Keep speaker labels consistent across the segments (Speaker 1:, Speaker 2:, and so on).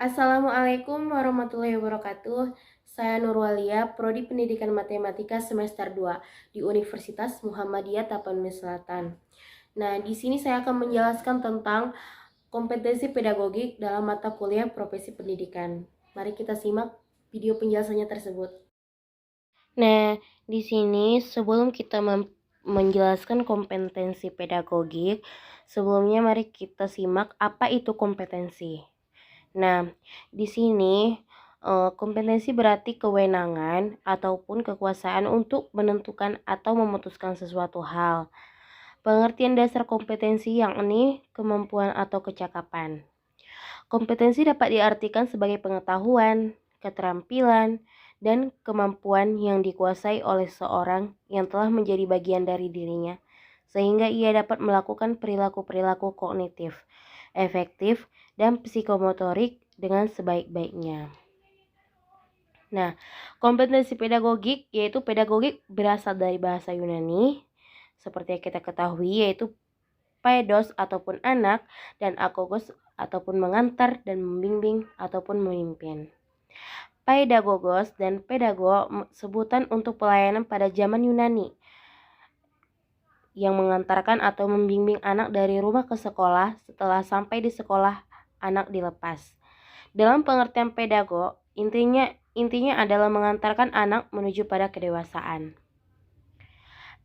Speaker 1: Assalamualaikum warahmatullahi wabarakatuh. Saya Nurwalia, Prodi Pendidikan Matematika semester 2 di Universitas Muhammadiyah Tapanuli Selatan. Nah, di sini saya akan menjelaskan tentang kompetensi pedagogik dalam mata kuliah Profesi Pendidikan. Mari kita simak video penjelasannya tersebut. Nah, di sini sebelum kita menjelaskan kompetensi pedagogik, sebelumnya mari kita simak apa itu kompetensi. Nah, di sini kompetensi berarti kewenangan ataupun kekuasaan untuk menentukan atau memutuskan sesuatu hal. Pengertian dasar kompetensi yakni kemampuan atau kecakapan. Kompetensi dapat diartikan sebagai pengetahuan, keterampilan, dan kemampuan yang dikuasai oleh seorang yang telah menjadi bagian dari dirinya, sehingga ia dapat melakukan perilaku-perilaku kognitif, efektif, dan psikomotorik dengan sebaik-baiknya. Nah, kompetensi pedagogik yaitu pedagogik berasal dari bahasa Yunani, seperti yang kita ketahui yaitu paidos ataupun anak dan akogos ataupun mengantar dan membimbing ataupun memimpin. Pedagogos dan pedago sebutan untuk pelayanan pada zaman Yunani yang mengantarkan atau membimbing anak dari rumah ke sekolah. Setelah sampai di sekolah, anak dilepas. Dalam pengertian pedago, intinya adalah mengantarkan anak menuju pada kedewasaan.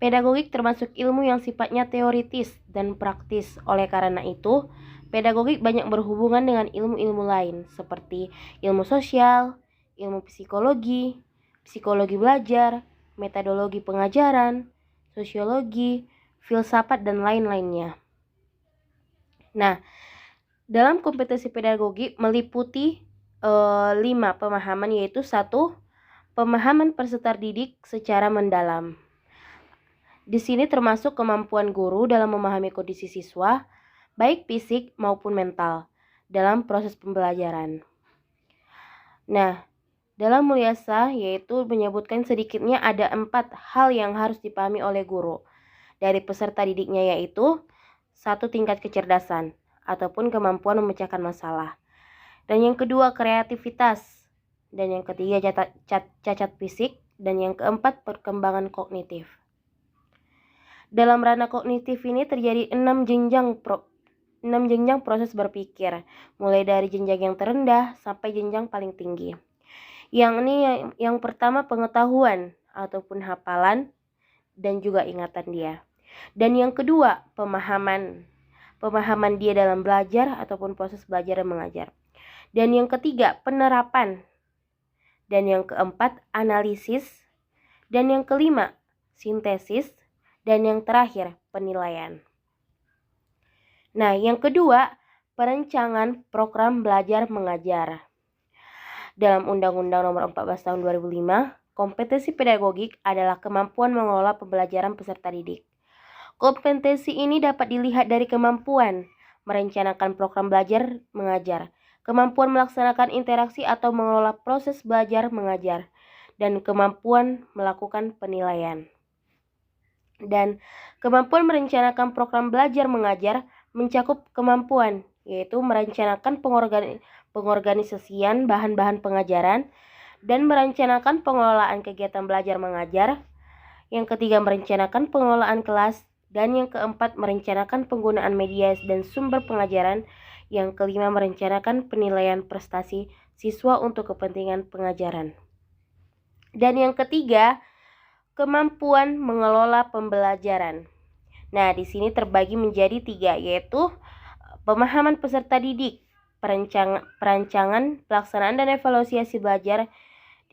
Speaker 1: Pedagogik termasuk ilmu yang sifatnya teoritis dan praktis. Oleh karena itu, pedagogik banyak berhubungan dengan ilmu-ilmu lain seperti ilmu sosial, ilmu psikologi, psikologi belajar, metodologi pengajaran, sosiologi, filsafat, dan lain-lainnya. Nah, dalam kompetensi pedagogi meliputi 5 pemahaman, yaitu 1. Pemahaman peserta didik secara mendalam. Di sini termasuk kemampuan guru dalam memahami kondisi siswa, baik fisik maupun mental, dalam proses pembelajaran. Nah, dalam Mulyasa yaitu menyebutkan sedikitnya ada 4 hal yang harus dipahami oleh guru dari peserta didiknya, yaitu 1. Tingkat kecerdasan ataupun kemampuan memecahkan masalah. Dan yang kedua, kreativitas. Dan yang ketiga, cacat fisik. Dan yang keempat, perkembangan kognitif. Dalam ranah kognitif ini terjadi 6 jenjang proses berpikir, mulai dari jenjang yang terendah sampai jenjang paling tinggi. Yang pertama pengetahuan ataupun hafalan dan juga ingatan dia. Dan yang kedua pemahaman dia dalam belajar ataupun proses belajar dan mengajar. Dan yang ketiga penerapan. Dan yang keempat analisis. Dan yang kelima sintesis. Dan yang terakhir penilaian. Nah, yang kedua perencanaan program belajar mengajar. Dalam Undang-Undang Nomor 14 Tahun 2005, kompetensi pedagogik adalah kemampuan mengelola pembelajaran peserta didik. Kompetensi ini dapat dilihat dari kemampuan merencanakan program belajar mengajar, kemampuan melaksanakan interaksi atau mengelola proses belajar mengajar, dan kemampuan melakukan penilaian. Dan kemampuan merencanakan program belajar mengajar mencakup kemampuan, yaitu merencanakan pengorganisasian bahan-bahan pengajaran dan merencanakan pengelolaan kegiatan belajar mengajar. Yang ketiga, merencanakan pengelolaan kelas. Dan yang keempat, merencanakan penggunaan media dan sumber pengajaran. Yang kelima, merencanakan penilaian prestasi siswa untuk kepentingan pengajaran. Dan yang ketiga, kemampuan mengelola pembelajaran. Nah, di sini terbagi menjadi 3, yaitu pemahaman peserta didik, perancangan, pelaksanaan dan evaluasi belajar,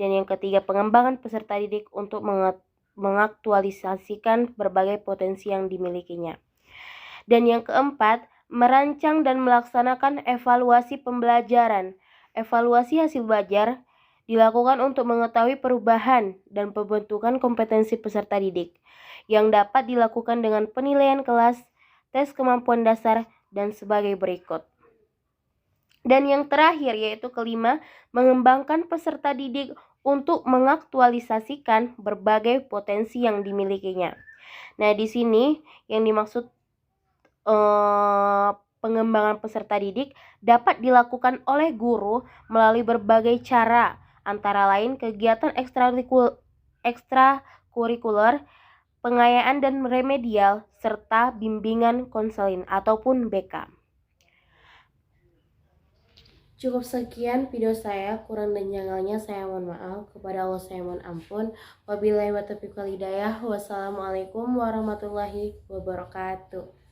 Speaker 1: dan yang ketiga pengembangan peserta didik untuk mengaktualisasikan berbagai potensi yang dimilikinya. Dan yang keempat, merancang dan melaksanakan evaluasi pembelajaran. Evaluasi hasil belajar dilakukan untuk mengetahui perubahan dan pembentukan kompetensi peserta didik yang dapat dilakukan dengan penilaian kelas, tes kemampuan dasar, dan sebagai berikut. Dan yang terakhir yaitu kelima, mengembangkan peserta didik untuk mengaktualisasikan berbagai potensi yang dimilikinya. Nah, di sini yang dimaksud pengembangan peserta didik dapat dilakukan oleh guru melalui berbagai cara, antara lain kegiatan ekstrakurikuler, pengayaan dan remedial, serta bimbingan konseling ataupun BK. Cukup sekian video saya, kurang dan janggalnya saya mohon maaf, kepada Allah saya mohon ampun. Wabillahi wa taufiq wal hidayah. Wassalamualaikum warahmatullahi wabarakatuh.